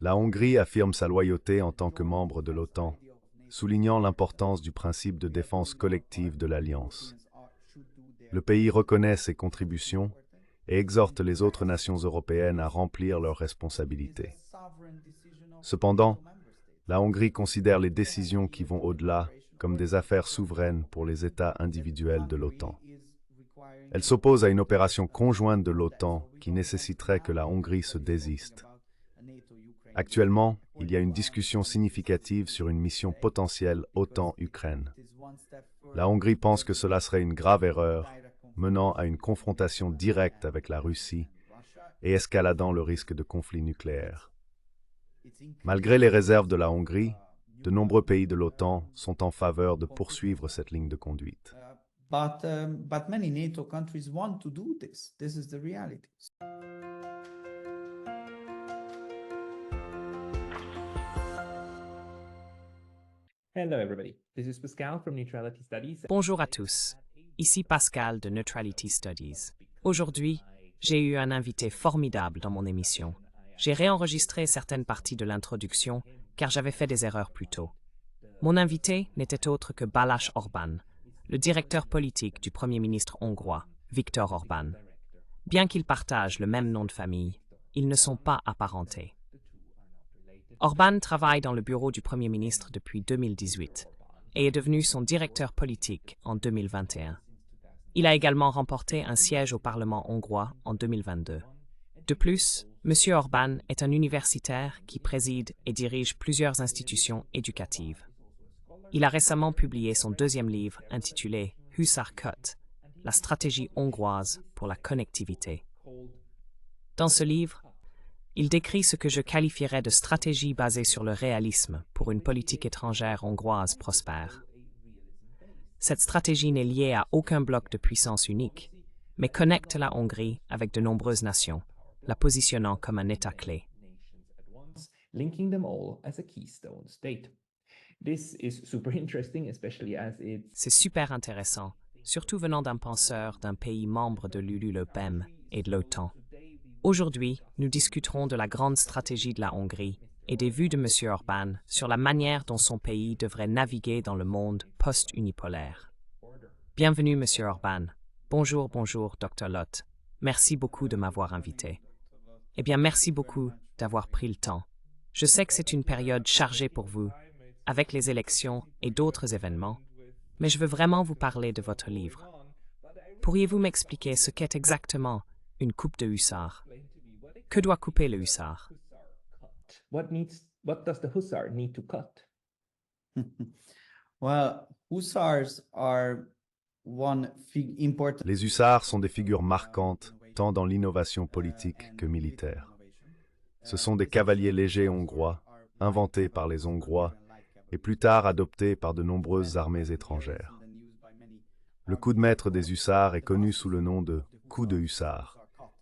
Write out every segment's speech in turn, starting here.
La Hongrie affirme sa loyauté en tant que membre de l'OTAN, soulignant l'importance du principe de défense collective de l'Alliance. Le pays reconnaît ses contributions et exhorte les autres nations européennes à remplir leurs responsabilités. Cependant, la Hongrie considère les décisions qui vont au-delà comme des affaires souveraines pour les États individuels de l'OTAN. Elle s'oppose à une opération conjointe de l'OTAN qui nécessiterait que la Hongrie se désiste. Actuellement, il y a une discussion significative sur une mission potentielle OTAN-Ukraine. La Hongrie pense que cela serait une grave erreur, menant à une confrontation directe avec la Russie et escaladant le risque de conflit nucléaire. Malgré les réserves de la Hongrie, de nombreux pays de l'OTAN sont en faveur de poursuivre cette ligne de conduite. But many NATO countries want to do this. This is the reality. Hello everybody, this is Pascal from Neutrality Studies. Bonjour à tous, ici Pascal de Neutrality Studies. Aujourd'hui, j'ai eu un invité formidable dans mon émission. J'ai réenregistré certaines parties de l'introduction car j'avais fait des erreurs plus tôt. Mon invité n'était autre que Balázs Orbán, le directeur politique du Premier ministre hongrois, Viktor Orbán. Bien qu'ils partagent le même nom de famille, ils ne sont pas apparentés. Orbán travaille dans le bureau du Premier ministre depuis 2018 et est devenu son directeur politique en 2021. Il a également remporté un siège au Parlement hongrois en 2022. De plus, M. Orbán est un universitaire qui préside et dirige plusieurs institutions éducatives. Il a récemment publié son deuxième livre intitulé Huszár Cut, la stratégie hongroise pour la connectivité. Dans ce livre, il décrit ce que je qualifierais de stratégie basée sur le réalisme pour une politique étrangère hongroise prospère. Cette stratégie n'est liée à aucun bloc de puissance unique, mais connecte la Hongrie avec de nombreuses nations, la positionnant comme un État clé. Linking them all as a keystone state. This is super interesting, especially as it's... C'est super intéressant, surtout venant d'un penseur d'un pays membre de l'ULULEPEM et de l'OTAN. Aujourd'hui, nous discuterons de la grande stratégie de la Hongrie et des vues de M. Orbán sur la manière dont son pays devrait naviguer dans le monde post-unipolaire. Bienvenue, M. Orbán. Bonjour, Dr. Lott. Merci beaucoup de m'avoir invité. Eh bien, merci beaucoup d'avoir pris le temps. Je sais que c'est une période chargée pour vous, avec les élections et d'autres événements, mais je veux vraiment vous parler de votre livre. Pourriez-vous m'expliquer ce qu'est exactement une coupe de hussard? Que doit couper le hussard? What does the hussar need to cut? Well, hussars are important. Les hussards sont des figures marquantes tant dans l'innovation politique que militaire. Ce sont des cavaliers légers hongrois, inventés par les Hongrois et plus tard adoptés par de nombreuses armées étrangères. Le coup de maître des hussards est connu sous le nom de coup de hussard,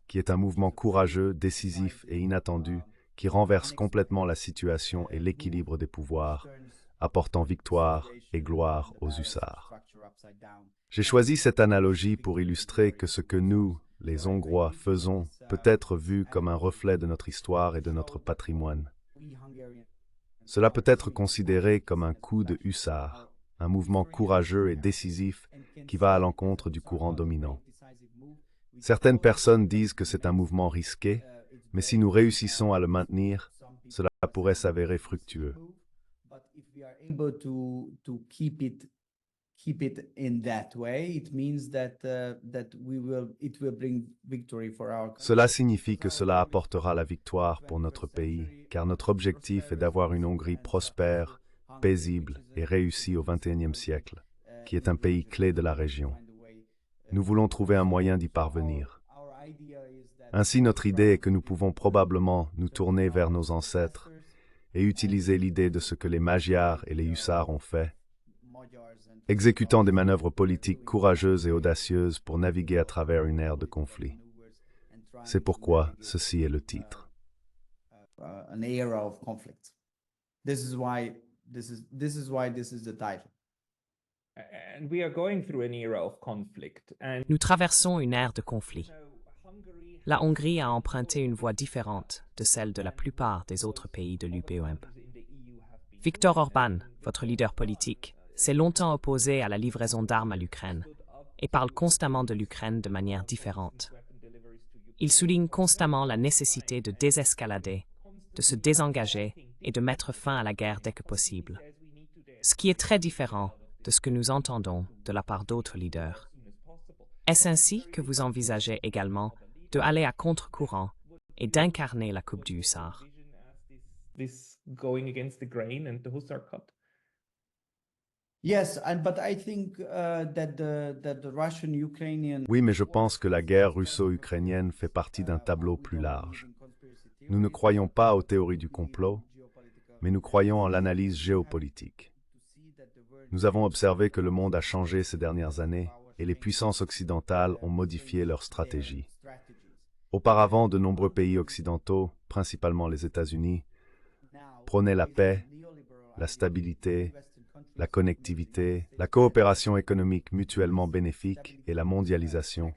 qui est un mouvement courageux, décisif et inattendu qui renverse complètement la situation et l'équilibre des pouvoirs, apportant victoire et gloire aux hussards. J'ai choisi cette analogie pour illustrer que ce que nous, les Hongrois, faisons peut être vu comme un reflet de notre histoire et de notre patrimoine. Cela peut être considéré comme un coup de hussard, un mouvement courageux et décisif qui va à l'encontre du courant dominant. Certaines personnes disent que c'est un mouvement risqué, mais si nous réussissons à le maintenir, cela pourrait s'avérer fructueux. Keep it in that way, it means that it will bring victory for our country. Cela signifie que cela apportera la victoire pour notre pays, car notre objectif est d'avoir une Hongrie prospère, paisible et réussie au XXIe siècle, qui est un pays clé de la région. Nous voulons trouver un moyen d'y parvenir. Ainsi, notre idée est que nous pouvons probablement nous tourner vers nos ancêtres et utiliser l'idée de ce que les Magyars et les hussards ont fait, exécutant des manœuvres politiques courageuses et audacieuses pour naviguer à travers une ère de conflit. C'est pourquoi ceci est le titre. An era of conflict. This is why this is the title. And we are going through an era of conflict. And Nous traversons une ère de conflit. la Hongrie a emprunté une voie différente de celle de la plupart des autres pays de l'UPOM. Viktor Orban, votre leader politique, s'est longtemps opposé à la livraison d'armes à l'Ukraine et parle constamment de l'Ukraine de manière différente. Il souligne constamment la nécessité de désescalader, de se désengager et de mettre fin à la guerre dès que possible. Ce qui est très différent de ce que nous entendons de la part d'autres leaders. Est-ce ainsi que vous envisagez également de aller à contre-courant et d'incarner la Coupe du Hussard? This going against the grain and the Hussar Cup? Yes, but I think that the Russian-Ukrainian. Oui, mais je pense que la guerre russo-ukrainienne fait partie d'un tableau plus large. Nous ne croyons pas aux théories du complot, mais nous croyons en l'analyse géopolitique. Nous avons observé que le monde a changé ces dernières années et les puissances occidentales ont modifié leur stratégie. Auparavant, de nombreux pays occidentaux, principalement les États-Unis, prônaient la paix, la stabilité, la connectivité, la coopération économique mutuellement bénéfique et la mondialisation,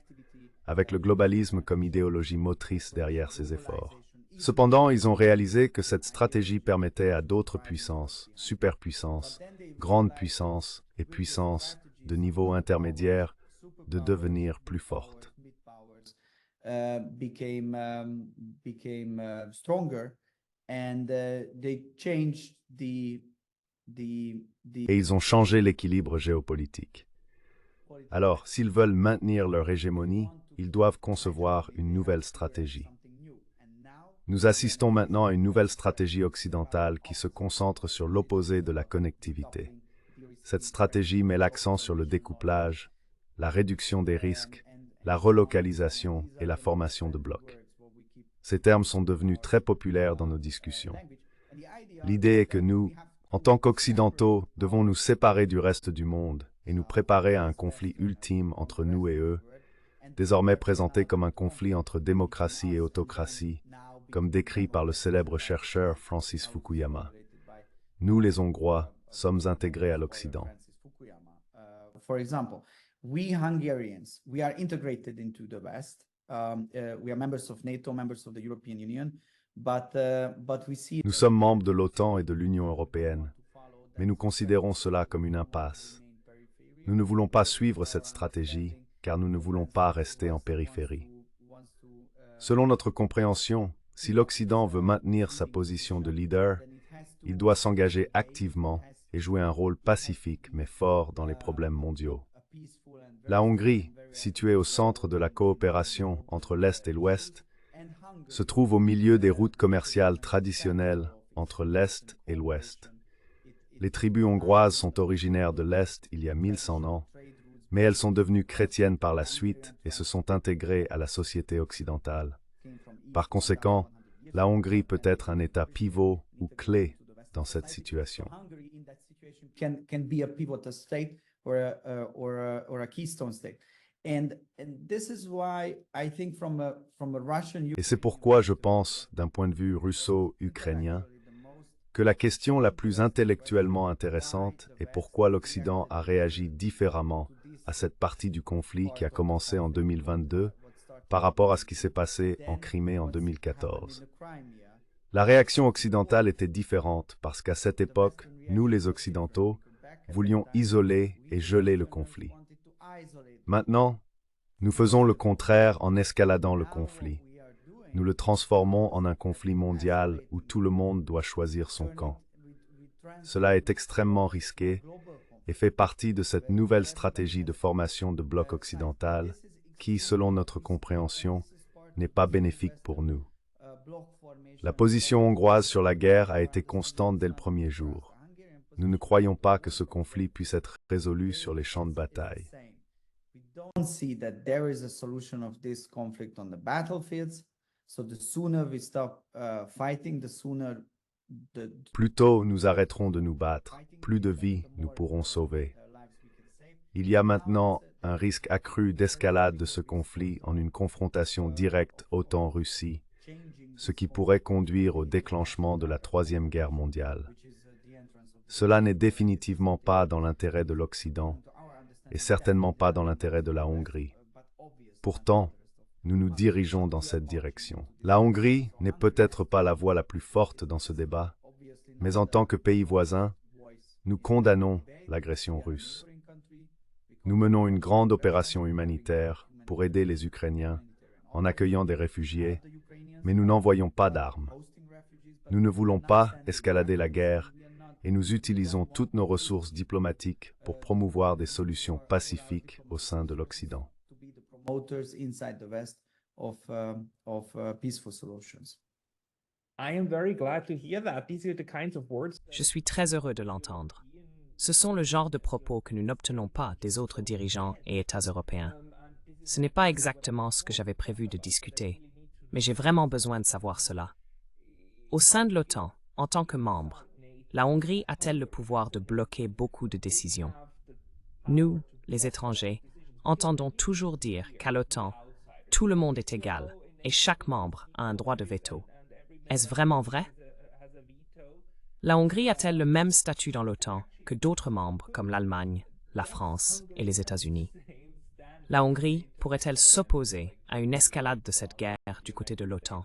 avec le globalisme comme idéologie motrice derrière ces efforts. Cependant, ils ont réalisé que cette stratégie permettait à d'autres puissances, superpuissances, grandes puissances et puissances de niveau intermédiaire de devenir plus fortes. Became stronger, and they changed Et ils ont changé l'équilibre géopolitique. Alors, s'ils veulent maintenir leur hégémonie, ils doivent concevoir une nouvelle stratégie. Nous assistons maintenant à une nouvelle stratégie occidentale qui se concentre sur l'opposé de la connectivité. Cette stratégie met l'accent sur le découplage, la réduction des risques, la relocalisation et la formation de blocs. Ces termes sont devenus très populaires dans nos discussions. L'idée est que nous, en tant qu'Occidentaux, devons nous séparer du reste du monde et nous préparer à un conflit ultime entre nous et eux, désormais présenté comme un conflit entre démocratie et autocratie, comme décrit par le célèbre chercheur Francis Fukuyama. Nous, les Hongrois, sommes intégrés à l'Occident. For example, we Hungarians, we are integrated into the West. We are members of NATO, members of the European Union, but we see. Nous sommes membres de l'OTAN et de l'Union européenne, mais nous considérons cela comme une impasse. Nous ne voulons pas suivre cette stratégie, car nous ne voulons pas rester en périphérie. Selon notre compréhension, si l'Occident veut maintenir sa position de leader, il doit s'engager activement et jouer un rôle pacifique mais fort dans les problèmes mondiaux. La Hongrie, située au centre de la coopération entre l'Est et l'Ouest, se trouve au milieu des routes commerciales traditionnelles entre l'Est et l'Ouest. Les tribus hongroises sont originaires de l'Est il y a 1100 ans, mais elles sont devenues chrétiennes par la suite et se sont intégrées à la société occidentale. Par conséquent, la Hongrie peut être un État pivot ou clé dans cette situation. Can be a pivotal state or a keystone state. And this is why I think from a Russian. Et c'est pourquoi je pense, d'un point de vue russo-ukrainien, que la question la plus intellectuellement intéressante est pourquoi l'Occident a réagi différemment à cette partie du conflit qui a commencé en 2022 par rapport à ce qui s'est passé en Crimée en 2014. La réaction occidentale était différente parce qu'à cette époque, nous les Occidentaux, voulions isoler et geler le conflit. Maintenant, nous faisons le contraire en escaladant le conflit. Nous le transformons en un conflit mondial où tout le monde doit choisir son camp. Cela est extrêmement risqué et fait partie de cette nouvelle stratégie de formation de bloc occidental qui, selon notre compréhension, n'est pas bénéfique pour nous. La position hongroise sur la guerre a été constante dès le premier jour. Nous ne croyons pas que ce conflit puisse être résolu sur les champs de bataille. We don't see that there is a solution of this conflict on the battlefields. So the sooner we stop fighting, the sooner Plus tôt nous arrêterons de nous battre, plus de vies nous pourrons sauver. Il y a maintenant un risque accru d'escalade de ce conflit en une confrontation directe OTAN-Russie, ce qui pourrait conduire au déclenchement de la Troisième Guerre mondiale. Cela n'est définitivement pas dans l'intérêt de l'Occident et certainement pas dans l'intérêt de la Hongrie. Pourtant, nous nous dirigeons dans cette direction. La Hongrie n'est peut-être pas la voix la plus forte dans ce débat, mais en tant que pays voisin, nous condamnons l'agression russe. Nous menons une grande opération humanitaire pour aider les Ukrainiens en accueillant des réfugiés, mais nous n'envoyons pas d'armes. Nous ne voulons pas escalader la guerre et nous utilisons toutes nos ressources diplomatiques pour promouvoir des solutions pacifiques au sein de l'Occident. Je suis très heureux de l'entendre. Ce sont le genre de propos que nous n'obtenons pas des autres dirigeants et États européens. Ce n'est pas exactement ce que j'avais prévu de discuter, mais j'ai vraiment besoin de savoir cela. Au sein de l'OTAN, en tant que membre, la Hongrie a-t-elle le pouvoir de bloquer beaucoup de décisions? Nous, les étrangers, entendons toujours dire qu'à l'OTAN, tout le monde est égal et chaque membre a un droit de veto. Est-ce vraiment vrai? La Hongrie a-t-elle le même statut dans l'OTAN que d'autres membres comme l'Allemagne, la France et les États-Unis? La Hongrie pourrait-elle s'opposer à une escalade de cette guerre du côté de l'OTAN?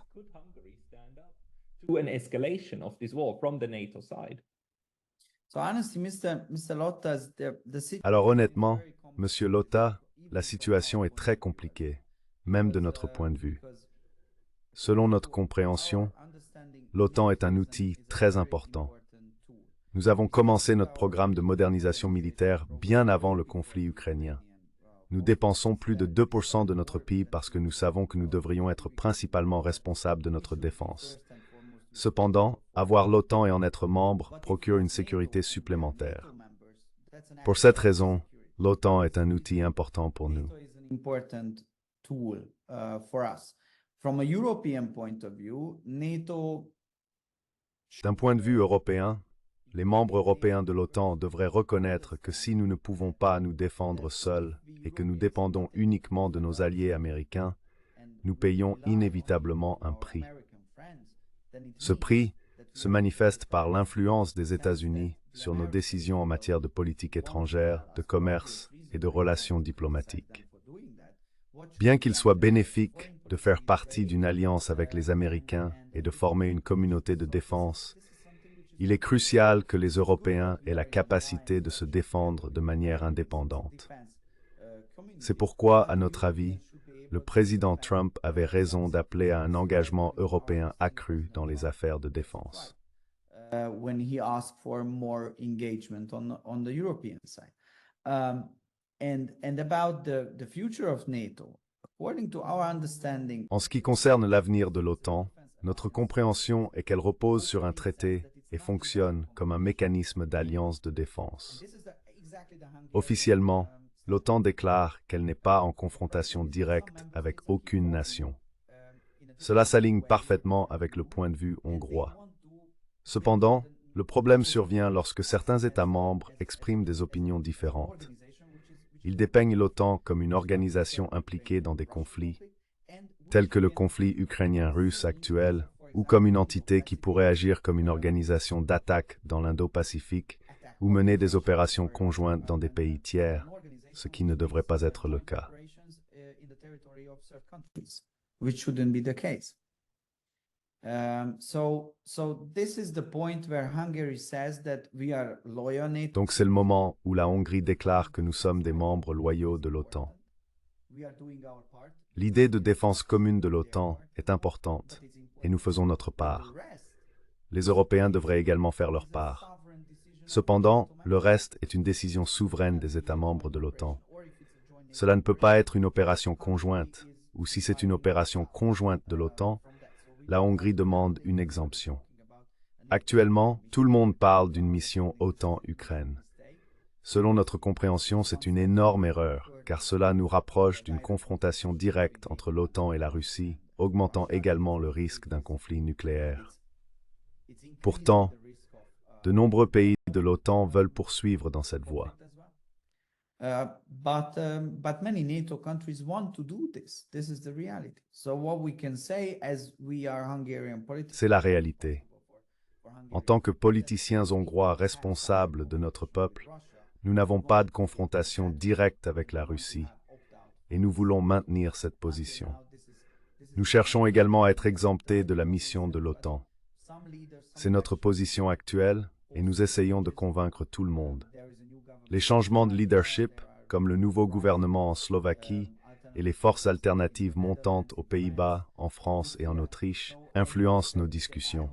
Alors honnêtement, Monsieur Lotta, la situation est très compliquée, même de notre point de vue. Selon notre compréhension, l'OTAN est un outil très important. Nous avons commencé notre programme de modernisation militaire bien avant le conflit ukrainien. Nous dépensons plus de 2% de notre PIB parce que nous savons que nous devrions être principalement responsables de notre défense. Cependant, avoir l'OTAN et en être membre procure une sécurité supplémentaire. Pour cette raison, l'OTAN est un outil important pour nous. D'un point de vue européen, les membres européens de l'OTAN devraient reconnaître que si nous ne pouvons pas nous défendre seuls et que nous dépendons uniquement de nos alliés américains, nous payons inévitablement un prix. Ce prix se manifeste par l'influence des États-Unis sur nos décisions en matière de politique étrangère, de commerce et de relations diplomatiques. Bien qu'il soit bénéfique de faire partie d'une alliance avec les Américains et de former une communauté de défense, il est crucial que les Européens aient la capacité de se défendre de manière indépendante. C'est pourquoi, à notre avis, le président Trump avait raison d'appeler à un engagement européen accru dans les affaires de défense. En ce qui concerne l'avenir de l'OTAN, notre compréhension est qu'elle repose sur un traité et fonctionne comme un mécanisme d'alliance de défense. Officiellement, l'OTAN déclare qu'elle n'est pas en confrontation directe avec aucune nation. Cela s'aligne parfaitement avec le point de vue hongrois. Cependant, le problème survient lorsque certains États membres expriment des opinions différentes. Ils dépeignent l'OTAN comme une organisation impliquée dans des conflits, tels que le conflit ukrainien-russe actuel, ou comme une entité qui pourrait agir comme une organisation d'attaque dans l'Indo-Pacifique ou mener des opérations conjointes dans des pays tiers, ce qui ne devrait pas être le cas. Donc c'est le moment où la Hongrie déclare que nous sommes des membres loyaux de l'OTAN. L'idée de défense commune de l'OTAN est importante et nous faisons notre part. Les Européens devraient également faire leur part. Cependant, le reste est une décision souveraine des États membres de l'OTAN. Cela ne peut pas être une opération conjointe, ou si c'est une opération conjointe de l'OTAN, la Hongrie demande une exemption. Actuellement, tout le monde parle d'une mission OTAN-Ukraine. Selon notre compréhension, c'est une énorme erreur, car cela nous rapproche d'une confrontation directe entre l'OTAN et la Russie, augmentant également le risque d'un conflit nucléaire. Pourtant, de nombreux pays de l'OTAN veulent poursuivre dans cette voie. But many NATO countries want to do this. This is the reality. So what we can say as we are Hungarian politicians. C'est la réalité. En tant que politiciens hongrois responsables de notre peuple, nous n'avons pas de confrontation directe avec la Russie et nous voulons maintenir cette position. Nous cherchons également à être exemptés de la mission de l'OTAN. C'est notre position actuelle et nous essayons de convaincre tout le monde. Les changements de leadership, comme le nouveau gouvernement en Slovaquie et les forces alternatives montantes aux Pays-Bas, en France et en Autriche, influencent nos discussions.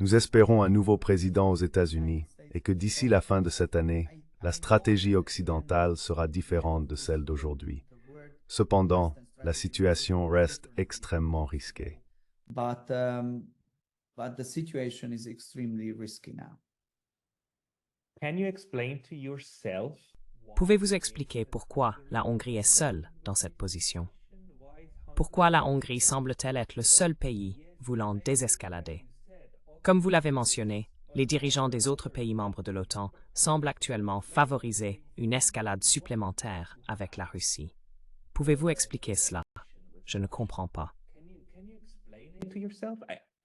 Nous espérons un nouveau président aux États-Unis et que d'ici la fin de cette année, la stratégie occidentale sera différente de celle d'aujourd'hui. Cependant, la situation reste extrêmement risquée. But the situation is extremely risky now. Can you explain to yourself Pouvez-vous expliquer pourquoi la Hongrie est seule dans cette position? Pourquoi la Hongrie semble-t-elle être le seul pays voulant désescalader? Comme vous l'avez mentionné, les dirigeants des autres pays membres de l'OTAN semblent actuellement favoriser une escalade supplémentaire avec la Russie. Pouvez-vous expliquer cela? Je ne comprends pas. can you explain it to yourself?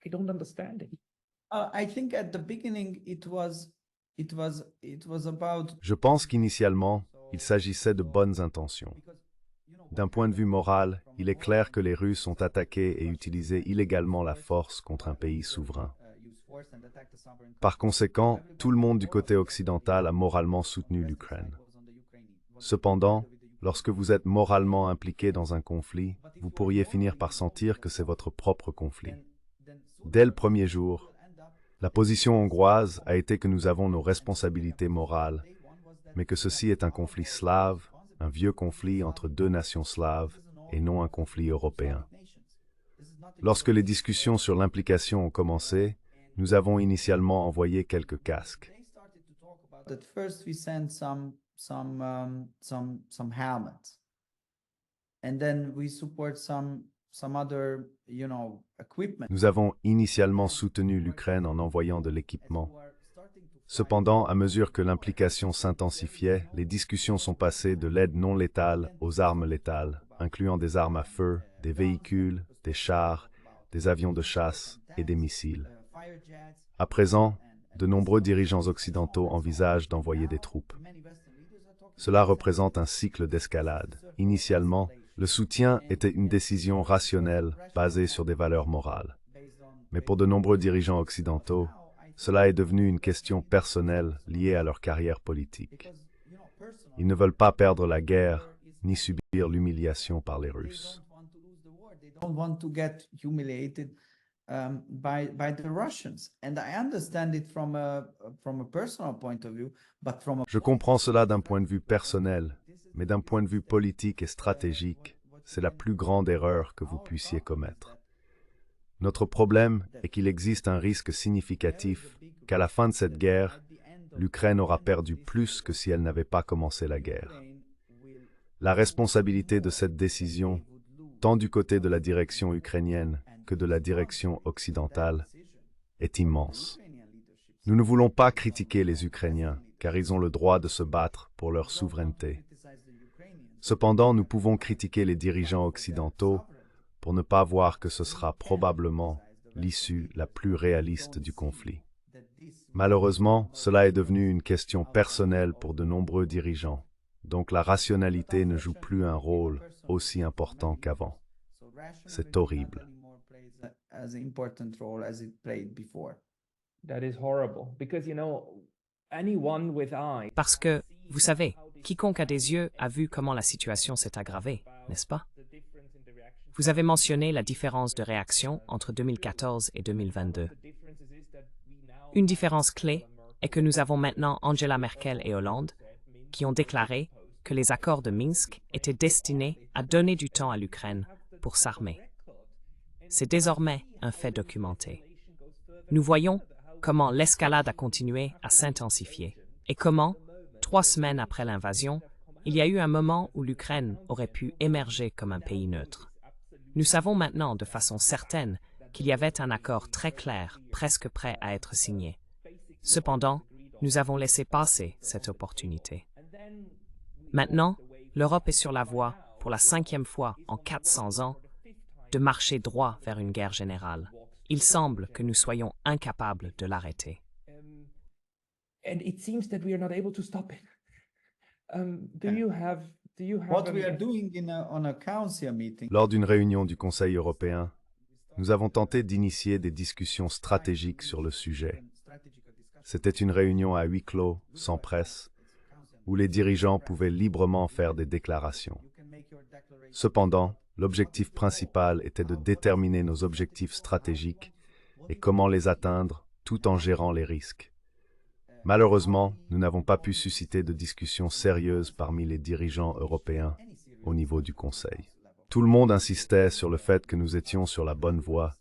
I don't understand it. I think at the beginning it was about Je pense qu'initialement, il s'agissait de bonnes intentions. D'un point de vue moral, il est clair que les Russes ont attaqué et utilisé illégalement la force contre un pays souverain. Par conséquent, tout le monde du côté occidental a moralement soutenu l'Ukraine. Cependant, lorsque vous êtes moralement impliqué dans un conflit, vous pourriez finir par sentir que c'est votre propre conflit. Dès le premier jour, la position hongroise a été que nous avons nos responsabilités morales, mais que ceci est un conflit slave, un vieux conflit entre deux nations slaves et non un conflit européen. Lorsque les discussions sur l'implication ont commencé, nous avons initialement envoyé quelques casques. at first we sent some helmets, and then we support some other equipment. Nous avons initialement soutenu l'Ukraine en envoyant de l'équipement. Cependant, à mesure que l'implication s'intensifiait, les discussions sont passées de l'aide non létale aux armes létales, incluant des armes à feu, des véhicules, des chars, des avions de chasse et des missiles. À présent, de nombreux dirigeants occidentaux envisagent d'envoyer des troupes. Cela représente un cycle d'escalade. Initialement, le soutien était une décision rationnelle basée sur des valeurs morales. Mais pour de nombreux dirigeants occidentaux, cela est devenu une question personnelle liée à leur carrière politique. Ils ne veulent pas perdre la guerre ni subir l'humiliation par les Russes. They don't want to get humiliated by the Russians, and I understand it from a personal point of view, but from a Je comprends cela d'un point de vue personnel, mais d'un point de vue politique et stratégique, c'est la plus grande erreur que vous puissiez commettre. Notre problème est qu'il existe un risque significatif qu'à la fin de cette guerre, l'Ukraine aura perdu plus que si elle n'avait pas commencé la guerre. La responsabilité de cette décision, tant du côté de la direction ukrainienne que de la direction occidentale, est immense. Nous ne voulons pas critiquer les Ukrainiens, car ils ont le droit de se battre pour leur souveraineté. Cependant, nous pouvons critiquer les dirigeants occidentaux pour ne pas voir que ce sera probablement l'issue la plus réaliste du conflit. Malheureusement, cela est devenu une question personnelle pour de nombreux dirigeants, donc la rationalité ne joue plus un rôle aussi important qu'avant. C'est horrible. That is horrible because anyone with eyes. Parce que, vous savez, quiconque a des yeux a vu comment la situation s'est aggravée, n'est-ce pas? Vous avez mentionné la différence de réaction entre 2014 et 2022. Une différence clé est que nous avons maintenant Angela Merkel et Hollande qui ont déclaré que les accords de Minsk étaient destinés à donner du temps à l'Ukraine pour s'armer. C'est désormais un fait documenté. Nous voyons comment l'escalade a continué à s'intensifier et comment, 3 semaines après l'invasion, il y a eu un moment où l'Ukraine aurait pu émerger comme un pays neutre. Nous savons maintenant de façon certaine qu'il y avait un accord très clair, presque prêt à être signé. Cependant, nous avons laissé passer cette opportunité. Maintenant, l'Europe est sur la voie, pour la 5e fois en 400 ans, de marcher droit vers une guerre générale. Il semble que nous soyons incapables de l'arrêter. And it seems that we are not able to stop it. Do you have What we are doing on a council meeting. Lors d'une réunion du Conseil européen, nous avons tenté d'initier des discussions stratégiques sur le sujet. C'était une réunion à huis clos, sans presse, où les dirigeants pouvaient librement faire des déclarations. Cependant, l'objectif principal était de déterminer nos objectifs stratégiques et comment les atteindre tout en gérant les risques. Malheureusement, nous n'avons pas pu susciter de discussions sérieuses parmi les dirigeants européens au niveau du Conseil. Tout le monde insistait sur le fait que nous étions sur la bonne voie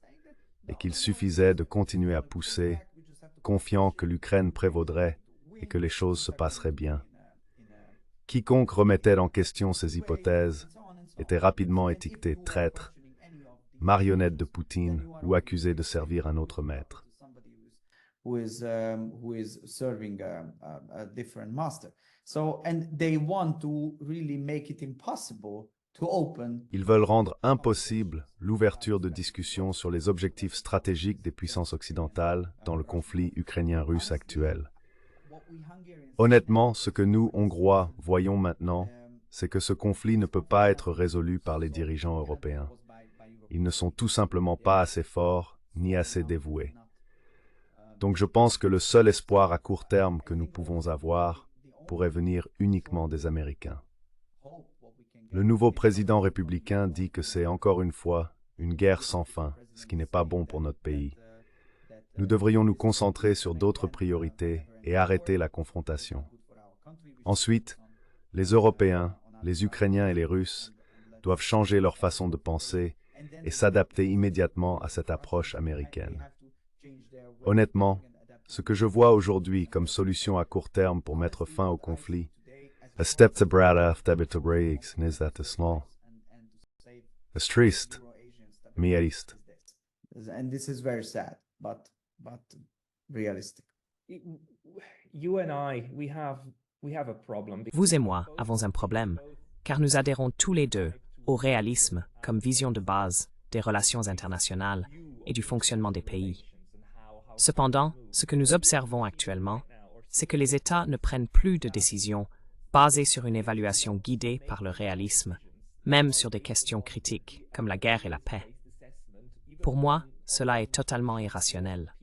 et qu'il suffisait de continuer à pousser, confiant que l'Ukraine prévaudrait et que les choses se passeraient bien. Quiconque remettait en question ces hypothèses était rapidement étiqueté traître, marionnette de Poutine ou accusé de servir un autre maître. Who is serving a different master. So, and they want to really make it impossible to open. Ils veulent rendre impossible l'ouverture de discussions sur les objectifs stratégiques des puissances occidentales dans le conflit ukrainien-russe actuel. Honnêtement, ce que nous, Hongrois, voyons maintenant, c'est que ce conflit ne peut pas être résolu par les dirigeants européens. Ils ne sont tout simplement pas assez forts ni assez dévoués. Donc je pense que le seul espoir à court terme que nous pouvons avoir pourrait venir uniquement des Américains. Le nouveau président républicain dit que c'est encore une fois une guerre sans fin, ce qui n'est pas bon pour notre pays. Nous devrions nous concentrer sur d'autres priorités et arrêter la confrontation. Ensuite, les Européens, les Ukrainiens et les Russes doivent changer leur façon de penser et s'adapter immédiatement à cette approche américaine. Honnêtement, ce que je vois aujourd'hui comme solution à court terme pour mettre fin au conflit, est triste, mais réaliste. And this is very sad, but realistic. You and I, we have a problem. Vous et moi avons un problème, car nous adhérons tous les deux au réalisme comme vision de base des relations internationales et du fonctionnement des pays. Cependant, ce que nous observons actuellement, c'est que les États ne prennent plus de décisions basées sur une évaluation guidée par le réalisme, même sur des questions critiques comme la guerre et la paix. Pour moi, cela est totalement irrationnel.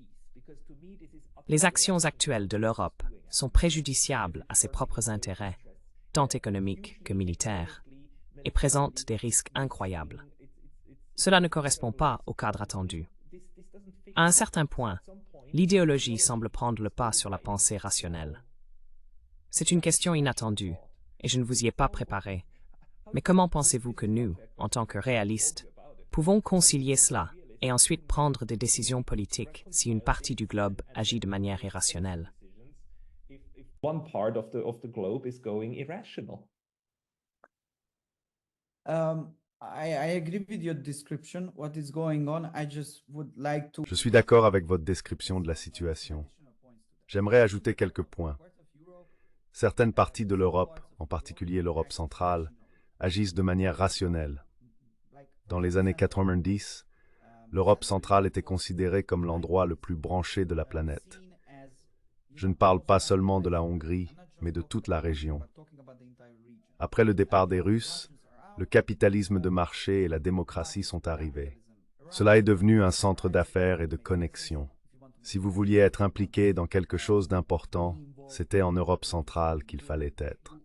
Les actions actuelles de l'Europe sont préjudiciables à ses propres intérêts, tant économiques que militaires, et présentent des risques incroyables. Cela ne correspond pas au cadre attendu. À un certain point, l'idéologie semble prendre le pas sur la pensée rationnelle. C'est une question inattendue, et je ne vous y ai pas préparé. Mais comment pensez-vous que nous, en tant que réalistes, pouvons concilier cela et ensuite prendre des décisions politiques si une partie du globe agit de manière irrationnelle? One part of the globe is going irrational. I agree with your description. What is going on? I just would like to. Je suis d'accord avec votre description de la situation. J'aimerais ajouter quelques points. Certaines parties de l'Europe, en particulier l'Europe centrale, agissent de manière rationnelle. Dans les années 90, l'Europe centrale était considérée comme l'endroit le plus branché de la planète. Je ne parle pas seulement de la Hongrie, mais de toute la région. Après le départ des Russes, le capitalisme de marché et la démocratie sont arrivés. Cela est devenu un centre d'affaires et de connexion. Si vous vouliez être impliqué dans quelque chose d'important, c'était en Europe centrale qu'il fallait être.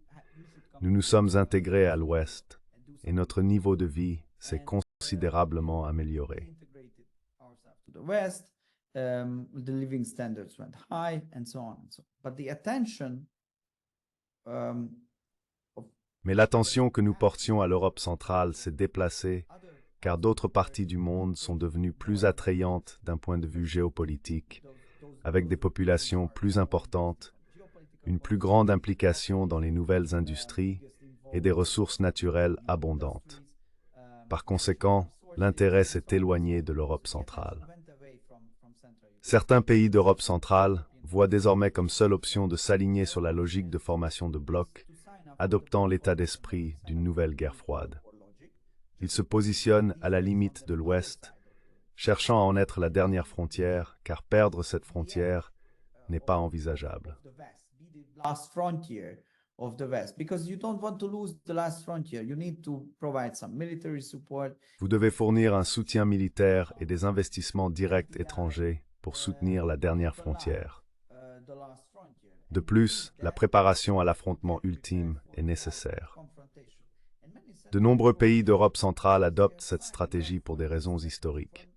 Nous nous sommes intégrés à l'Ouest et notre niveau de vie s'est considérablement amélioré. The West, the living standards went high, and so on and so on. But the attention Mais l'attention que nous portions à l'Europe centrale s'est déplacée car d'autres parties du monde sont devenues plus attrayantes d'un point de vue géopolitique, avec des populations plus importantes, une plus grande implication dans les nouvelles industries et des ressources naturelles abondantes. Par conséquent, l'intérêt s'est éloigné de l'Europe centrale. Certains pays d'Europe centrale voient désormais comme seule option de s'aligner sur la logique de formation de blocs, adoptant l'état d'esprit d'une nouvelle guerre froide. Ils se positionnent à la limite de l'Ouest, cherchant à en être la dernière frontière, car perdre cette frontière n'est pas envisageable. last frontier of the West, because you don't want to lose the last frontier. You need to provide some military support. Vous devez fournir un soutien militaire et des investissements directs étrangers pour soutenir la dernière frontière. De plus, la préparation à l'affrontement ultime est nécessaire. De nombreux pays d'Europe centrale adoptent cette stratégie pour des raisons historiques.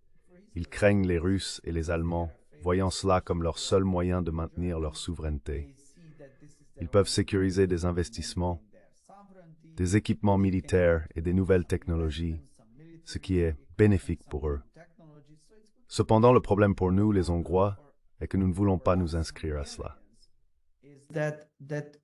Ils craignent les Russes et les Allemands, voyant cela comme leur seul moyen de maintenir leur souveraineté. Ils peuvent sécuriser des investissements, des équipements militaires et des nouvelles technologies, ce qui est bénéfique pour eux. Cependant, le problème pour nous, les Hongrois, est que nous ne voulons pas nous inscrire à cela. That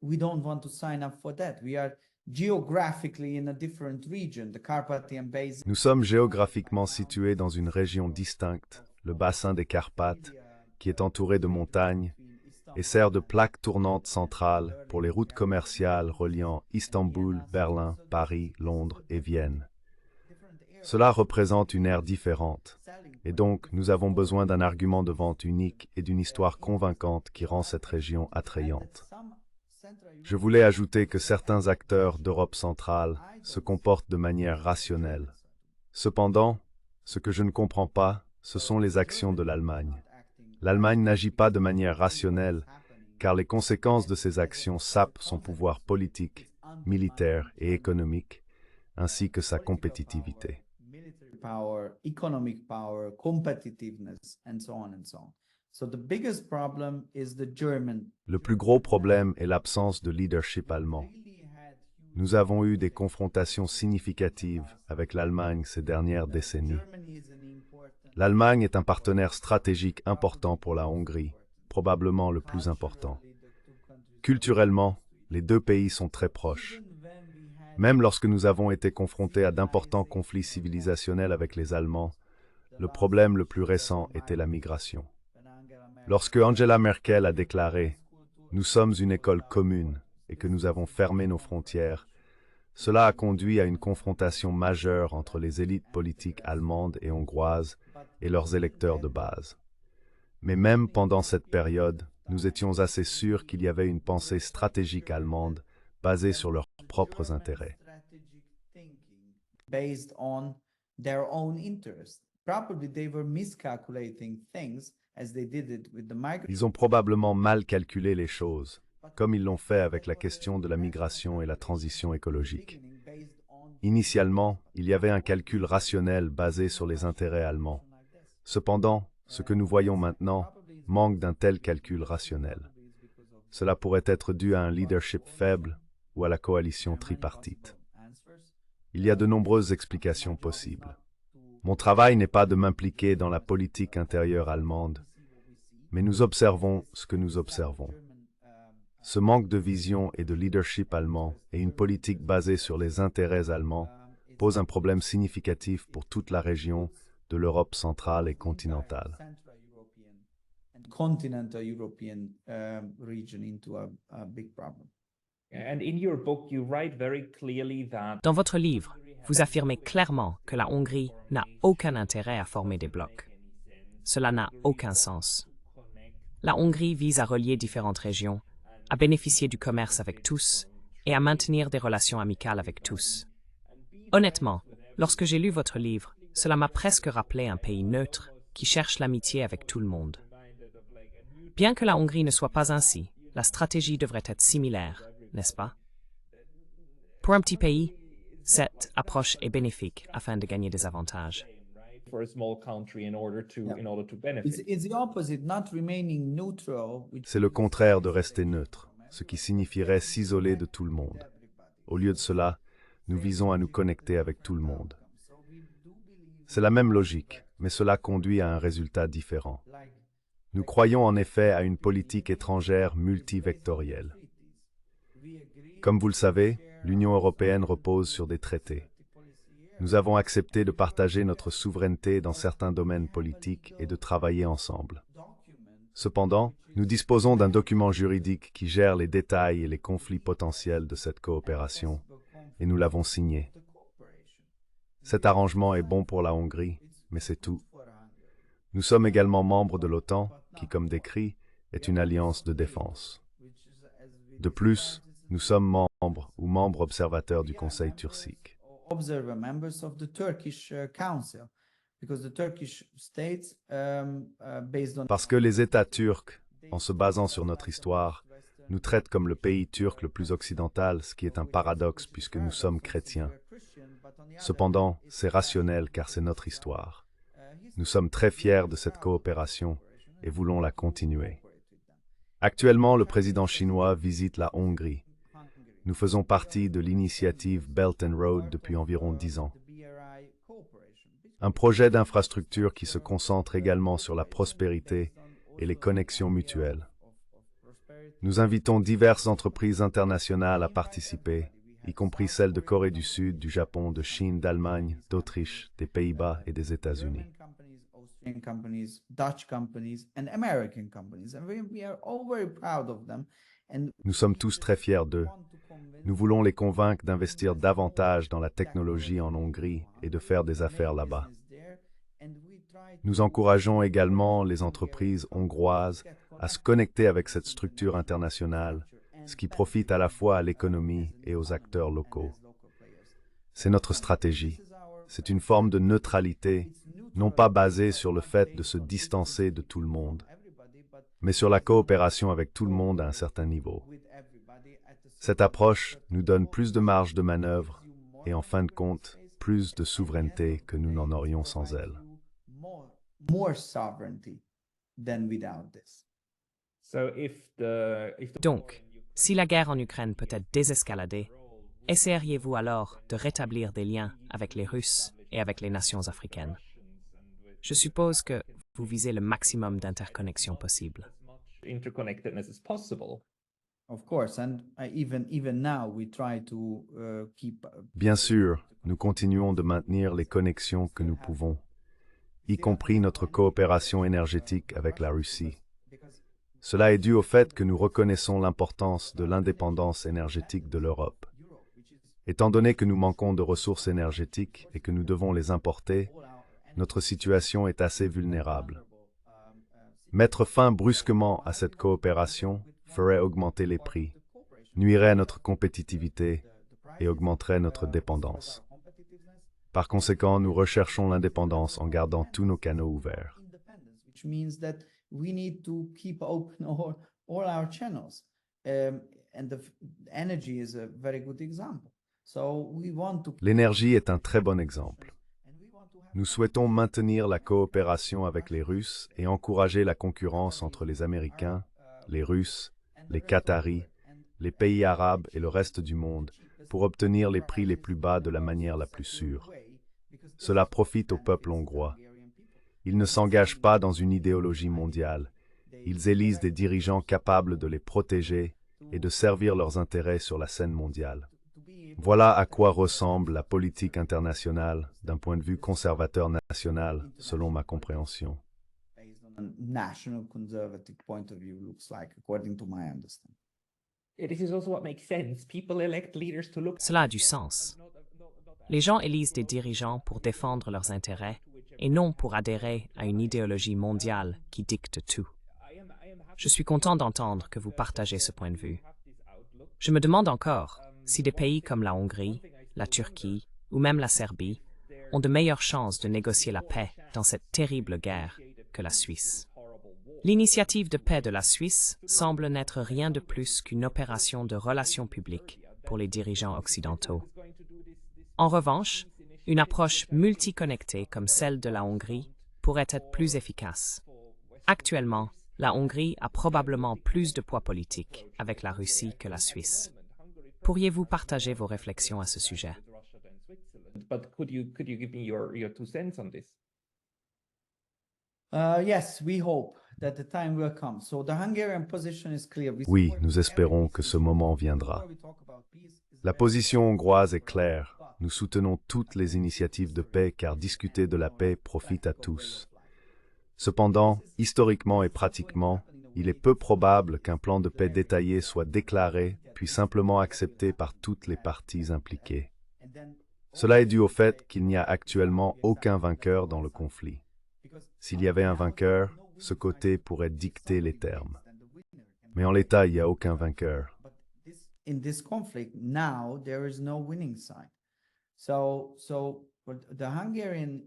we don't want to sign up for that. We are geographically in a different region, the Carpathian Basin. Nous sommes géographiquement situés dans une région distincte, le bassin des Carpates, qui est entouré de montagnes et sert de plaque tournante centrale pour les routes commerciales reliant Istanbul, Berlin, Paris, Londres et Vienne. Cela représente une ère différente, et donc nous avons besoin d'un argument de vente unique et d'une histoire convaincante qui rend cette région attrayante. Je voulais ajouter que certains acteurs d'Europe centrale se comportent de manière rationnelle. Cependant, ce que je ne comprends pas, ce sont les actions de l'Allemagne. L'Allemagne n'agit pas de manière rationnelle, car les conséquences de ses actions sapent son pouvoir politique, militaire et économique, ainsi que sa compétitivité. Power, economic power, competitiveness, and so on and so on. So the biggest problem is the German. Le plus gros problème est l'absence de leadership allemand. Nous avons eu des confrontations significatives avec l'Allemagne ces dernières décennies. L'Allemagne est un partenaire stratégique important pour la Hongrie, probablement le plus important. Culturellement, les deux pays sont très proches. Même lorsque nous avons été confrontés à d'importants conflits civilisationnels avec les Allemands, le problème le plus récent était la migration. Lorsque Angela Merkel a déclaré « Nous sommes une école commune » et que nous avons fermé nos frontières, cela a conduit à une confrontation majeure entre les élites politiques allemandes et hongroises et leurs électeurs de base. Mais même pendant cette période, nous étions assez sûrs qu'il y avait une pensée stratégique allemande basée sur leurs propres intérêts. Based on their own interests. Probably they were miscalculating things as they did it with the migrants. Ils ont probablement mal calculé les choses, comme ils l'ont fait avec la question de la migration et la transition écologique. Initialement, il y avait un calcul rationnel basé sur les intérêts allemands. Cependant, ce que nous voyons maintenant manque d'un tel calcul rationnel. Cela pourrait être dû à un leadership faible ou à la coalition tripartite. Il y a de nombreuses explications possibles. Mon travail n'est pas de m'impliquer dans la politique intérieure allemande, mais nous observons ce que nous observons. Ce manque de vision et de leadership allemand et une politique basée sur les intérêts allemands pose un problème significatif pour toute la région de l'Europe centrale et continentale. Continental European region into a big problem. And in your book, you write very clearly that Dans votre livre, vous affirmez clairement que la Hongrie n'a aucun intérêt à former des blocs. Cela n'a aucun sens. La Hongrie vise à relier différentes régions, à bénéficier du commerce avec tous et à maintenir des relations amicales avec tous. Honnêtement, lorsque j'ai lu votre livre, cela m'a presque rappelé un pays neutre qui cherche l'amitié avec tout le monde. Bien que la Hongrie ne soit pas ainsi, la stratégie devrait être similaire, n'est-ce pas? Pour un petit pays, cette approche est bénéfique afin de gagner des avantages. for a small country in order to benefit. It's the opposite, not remaining neutral. C'est le contraire de rester neutre, ce qui signifierait s'isoler de tout le monde. Au lieu de cela, nous visons à nous connecter avec tout le monde. C'est la même logique, mais cela conduit à un résultat différent. Nous croyons en effet à une politique étrangère multivectorielle. Comme vous le savez, l'Union européenne repose sur des traités. Nous avons accepté de partager notre souveraineté dans certains domaines politiques et de travailler ensemble. Cependant, nous disposons d'un document juridique qui gère les détails et les conflits potentiels de cette coopération, et nous l'avons signé. Cet arrangement est bon pour la Hongrie, mais c'est tout. Nous sommes également membres de l'OTAN, qui, comme décrit, est une alliance de défense. De plus, Nous sommes membres ou membres observateurs du Conseil turcique. Observer members of the Turkish Council, because the Turkish states, based on Parce que les États turcs, en se basant sur notre histoire, nous traitent comme le pays turc le plus occidental, ce qui est un paradoxe puisque nous sommes chrétiens. Cependant, c'est rationnel car c'est notre histoire. Nous sommes très fiers de cette coopération et voulons la continuer. Actuellement, le président chinois visite la Hongrie. Nous faisons partie de l'initiative Belt and Road depuis environ 10 ans. Un projet d'infrastructure qui se concentre également sur la prospérité et les connexions mutuelles. Nous invitons diverses entreprises internationales à participer, y compris celles de Corée du Sud, du Japon, de Chine, d'Allemagne, d'Autriche, des Pays-Bas et des États-Unis. Austrian companies, Dutch companies, and American companies. And we are all very proud of them. And Nous sommes tous très fiers d'eux. Nous voulons les convaincre d'investir davantage dans la technologie en Hongrie et de faire des affaires là-bas. Nous encourageons également les entreprises hongroises à se connecter avec cette structure internationale, ce qui profite à la fois à l'économie et aux acteurs locaux. C'est notre stratégie. C'est une forme de neutralité, non pas basée sur le fait de se distancer de tout le monde, mais sur la coopération avec tout le monde à un certain niveau. Cette approche nous donne plus de marge de manœuvre et, en fin de compte, plus de souveraineté que nous n'en aurions sans elle. more sovereignty than without this. Donc, si la guerre en Ukraine peut être désescaladée, essaieriez-vous alors de rétablir des liens avec les Russes et avec les nations africaines? Je suppose que vous visez le maximum d'interconnexion possible. Interconnectedness as possible. Of course, and even now we try to keep. Bien sûr, nous continuons de maintenir les connexions que nous pouvons, y compris notre coopération énergétique avec la Russie. Cela est dû au fait que nous reconnaissons l'importance de l'indépendance énergétique de l'Europe. Étant donné que nous manquons de ressources énergétiques et que nous devons les importer, notre situation est assez vulnérable. Mettre fin brusquement à cette coopération ferait augmenter les prix, nuirait à notre compétitivité et augmenterait notre dépendance. Par conséquent, nous recherchons l'indépendance en gardant tous nos canaux ouverts. Which means that we need to keep open all our channels, and the energy is a very good example. So we want to. L'énergie est un très bon exemple. Nous souhaitons maintenir la coopération avec les Russes et encourager la concurrence entre les Américains, les Russes, les Qataris, les pays arabes et le reste du monde pour obtenir les prix les plus bas de la manière la plus sûre. Cela profite au peuple hongrois. Ils ne s'engagent pas dans une idéologie mondiale. Ils élisent des dirigeants capables de les protéger et de servir leurs intérêts sur la scène mondiale. Voilà à quoi ressemble la politique internationale d'un point de vue conservateur national, selon ma compréhension. National conservative point of view looks like, according to my understanding. This is also what makes sense. People elect leaders to look. Cela a du sens. Les gens élisent des dirigeants pour défendre leurs intérêts et non pour adhérer à une idéologie mondiale qui dicte tout. Je suis content d'entendre que vous partagez ce point de vue. Je me demande encore si des pays comme la Hongrie, la Turquie ou même la Serbie ont de meilleures chances de négocier la paix dans cette terrible guerre que la Suisse. L'initiative de paix de la Suisse semble n'être rien de plus qu'une opération de relations publiques pour les dirigeants occidentaux. En revanche, une approche multiconnectée comme celle de la Hongrie pourrait être plus efficace. Actuellement, la Hongrie a probablement plus de poids politique avec la Russie que la Suisse. Pourriez-vous partager vos réflexions à ce sujet? But could you give me your 2 cents on this? Yes, we hope that the time will come. So the Hungarian position is clear. Oui, nous espérons que ce moment viendra. La position hongroise est claire. Nous soutenons toutes les initiatives de paix car discuter de la paix profite à tous. Cependant, historiquement et pratiquement, il est peu probable qu'un plan de paix détaillé soit déclaré puis simplement accepté par toutes les parties impliquées. Cela est dû au fait qu'il n'y a actuellement aucun vainqueur dans le conflit. S'il y avait un vainqueur, ce côté pourrait dicter les termes. Mais en l'état, il n'y a aucun vainqueur. in this conflict, now there is no winning side. So what the Hungarian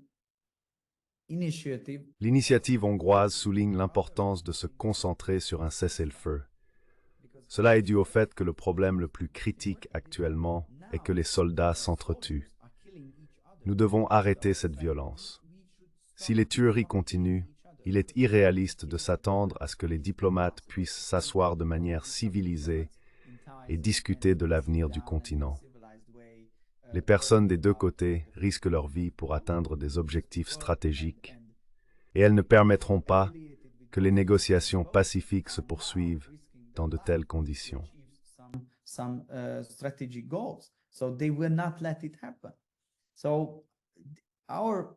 initiative. L'initiative hongroise souligne l'importance de se concentrer sur un cessez-le-feu. Cela est dû au fait que le problème le plus critique actuellement est que les soldats s'entretuent. Nous devons arrêter cette violence. Si les tueries continuent, il est irréaliste de s'attendre à ce que les diplomates puissent s'asseoir de manière civilisée et discuter de l'avenir du continent. Les personnes des deux côtés risquent leur vie pour atteindre des objectifs stratégiques, et elles ne permettront pas que les négociations pacifiques se poursuivent dans de telles conditions. Some strategic goals, so they will not let it happen. So our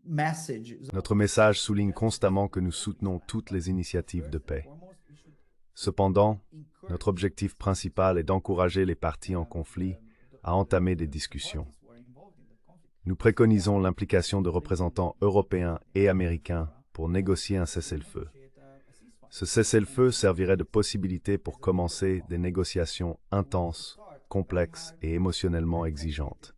message. Notre message souligne constamment que nous soutenons toutes les initiatives de paix. Cependant, notre objectif principal est d'encourager les parties en conflit à entamer des discussions. Nous préconisons l'implication de représentants européens et américains pour négocier un cessez-le-feu. Ce cessez-le-feu servirait de possibilité pour commencer des négociations intenses, complexes et émotionnellement exigeantes.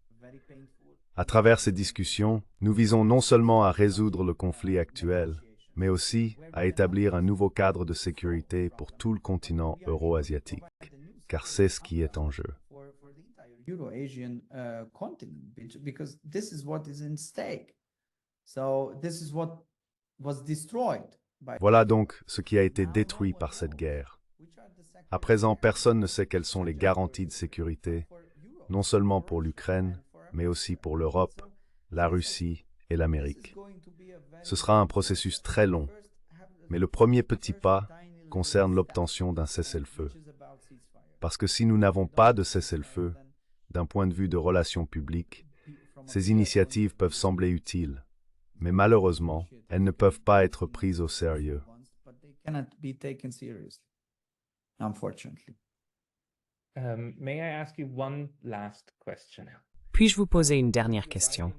À travers ces discussions, nous visons non seulement à résoudre le conflit actuel, mais aussi à établir un nouveau cadre de sécurité pour tout le continent euro-asiatique, car c'est ce qui est en jeu. Euro-Asian continent, because this is what is in stake. So this is what was destroyed by. Voilà donc ce qui a été détruit par cette guerre. À présent, personne ne sait quelles sont les garanties de sécurité, non seulement pour l'Ukraine, mais aussi pour l'Europe, la Russie et l'Amérique. Ce sera un processus très long, mais le premier petit pas concerne l'obtention d'un cessez-le-feu. Parce que si nous n'avons pas de cessez-le-feu, d'un point de vue de relations publiques, ces initiatives peuvent sembler utiles, mais malheureusement, elles ne peuvent pas être prises au sérieux. May I ask you one last question? Puis-je vous poser une dernière question?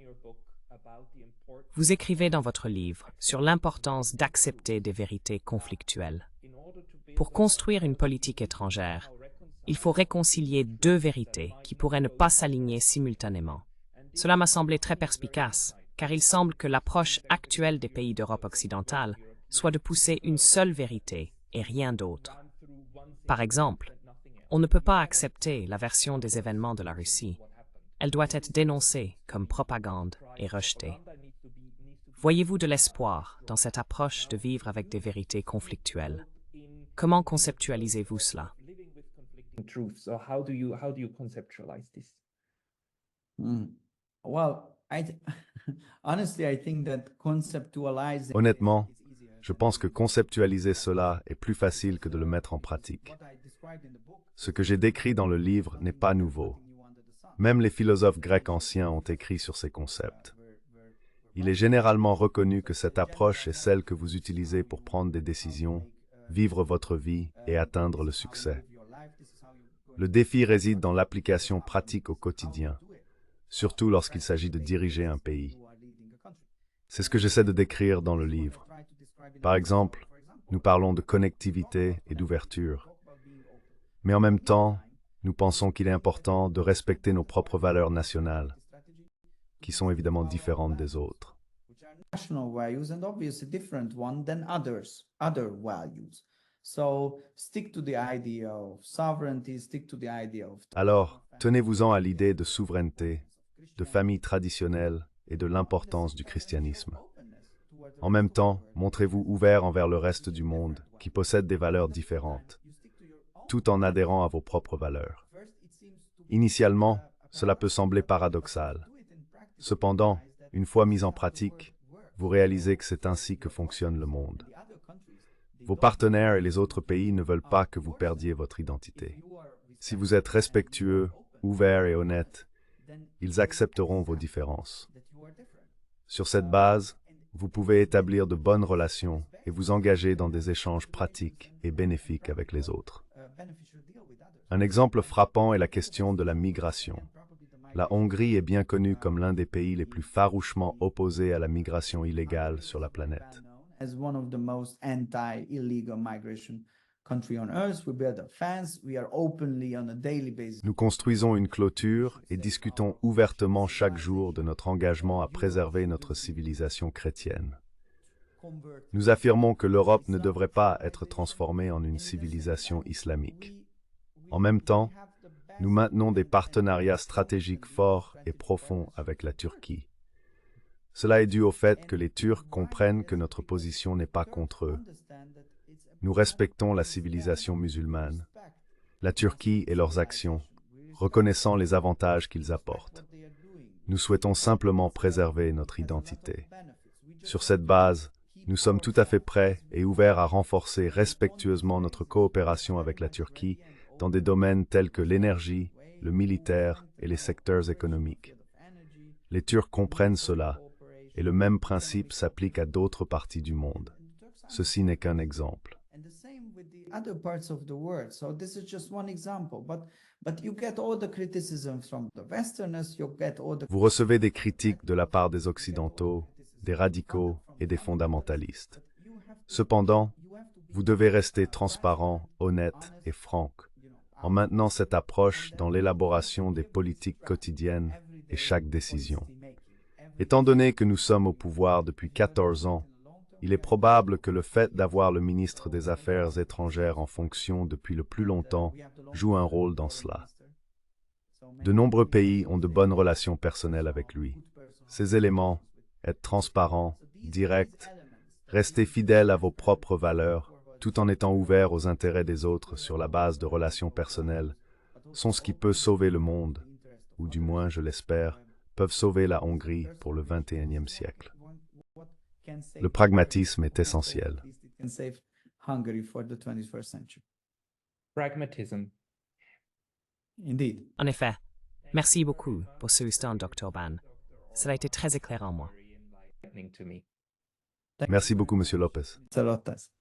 Vous écrivez dans votre livre sur l'importance d'accepter des vérités conflictuelles. Pour construire une politique étrangère, il faut réconcilier deux vérités qui pourraient ne pas s'aligner simultanément. Cela m'a semblé très perspicace, car il semble que l'approche actuelle des pays d'Europe occidentale soit de pousser une seule vérité et rien d'autre. Par exemple, on ne peut pas accepter la version des événements de la Russie. Elle doit être dénoncée comme propagande et rejetée. Voyez-vous de l'espoir dans cette approche de vivre avec des vérités conflictuelles? Comment conceptualisez-vous cela? Truths, or how do you conceptualize this? Well, honestly, I think that conceptualizing. Honnêtement, je pense que conceptualiser cela est plus facile que de le mettre en pratique. Ce que j'ai décrit dans le livre n'est pas nouveau. Même les philosophes grecs anciens ont écrit sur ces concepts. Il est généralement reconnu que cette approche est celle que vous utilisez pour prendre des décisions, vivre votre vie et atteindre le succès. Le défi réside dans l'application pratique au quotidien, surtout lorsqu'il s'agit de diriger un pays. C'est ce que j'essaie de décrire dans le livre. Par exemple, nous parlons de connectivité et d'ouverture. Mais en même temps, nous pensons qu'il est important de respecter nos propres valeurs nationales, qui sont évidemment différentes des autres. National values and obviously different one than other values. So stick to the idea of sovereignty, stick to the idea of. Alors, tenez-vous-en à l'idée de souveraineté, de famille traditionnelle et de l'importance du christianisme. En même temps, montrez-vous ouvert envers le reste du monde qui possède des valeurs différentes, tout en adhérant à vos propres valeurs. Initialement, cela peut sembler paradoxal. Cependant, une fois mis en pratique, vous réalisez que c'est ainsi que fonctionne le monde. Vos partenaires et les autres pays ne veulent pas que vous perdiez votre identité. Si vous êtes respectueux, ouvert et honnête, ils accepteront vos différences. Sur cette base, vous pouvez établir de bonnes relations et vous engager dans des échanges pratiques et bénéfiques avec les autres. Un exemple frappant est la question de la migration. La Hongrie est bien connue comme l'un des pays les plus farouchement opposés à la migration illégale sur la planète. As one of the most anti-illegal migration country on earth. We build a fence. We are openly on a daily basis. Nous construisons une clôture et discutons ouvertement chaque jour de notre engagement à préserver notre civilisation chrétienne. Nous affirmons que l'Europe ne devrait pas être transformée en une civilisation islamique. En même temps, nous maintenons des partenariats stratégiques forts et profonds avec la Turquie. Cela est dû au fait que les Turcs comprennent que notre position n'est pas contre eux. Nous respectons la civilisation musulmane, la Turquie et leurs actions, reconnaissant les avantages qu'ils apportent. Nous souhaitons simplement préserver notre identité. Sur cette base, nous sommes tout à fait prêts et ouverts à renforcer respectueusement notre coopération avec la Turquie dans des domaines tels que l'énergie, le militaire et les secteurs économiques. Les Turcs comprennent cela, et le même principe s'applique à d'autres parties du monde. Ceci n'est qu'un exemple. And the same with the other parts of the world. So this is just one example, but you get all the criticism from the Westerners, you get all the... Vous recevez des critiques de la part des Occidentaux, des radicaux et des fondamentalistes. Cependant, vous devez rester transparent, honnête et franc, en maintenant cette approche dans l'élaboration des politiques quotidiennes et chaque décision. Étant donné que nous sommes au pouvoir depuis 14 ans, il est probable que le fait d'avoir le ministre des Affaires étrangères en fonction depuis le plus longtemps joue un rôle dans cela. De nombreux pays ont de bonnes relations personnelles avec lui. Ces éléments, être transparent, direct, rester fidèle à vos propres valeurs, tout en étant ouvert aux intérêts des autres sur la base de relations personnelles, sont ce qui peut sauver le monde, ou du moins, je l'espère, peuvent sauver la Hongrie pour le XXIe siècle. Le pragmatisme est essentiel. Pragmatism. Indeed. En effet, merci beaucoup pour ce instant, Dr. Ban. Cela a été très éclairant, moi. Very enlightening to me. Merci beaucoup, Monsieur Lopez. Salutas.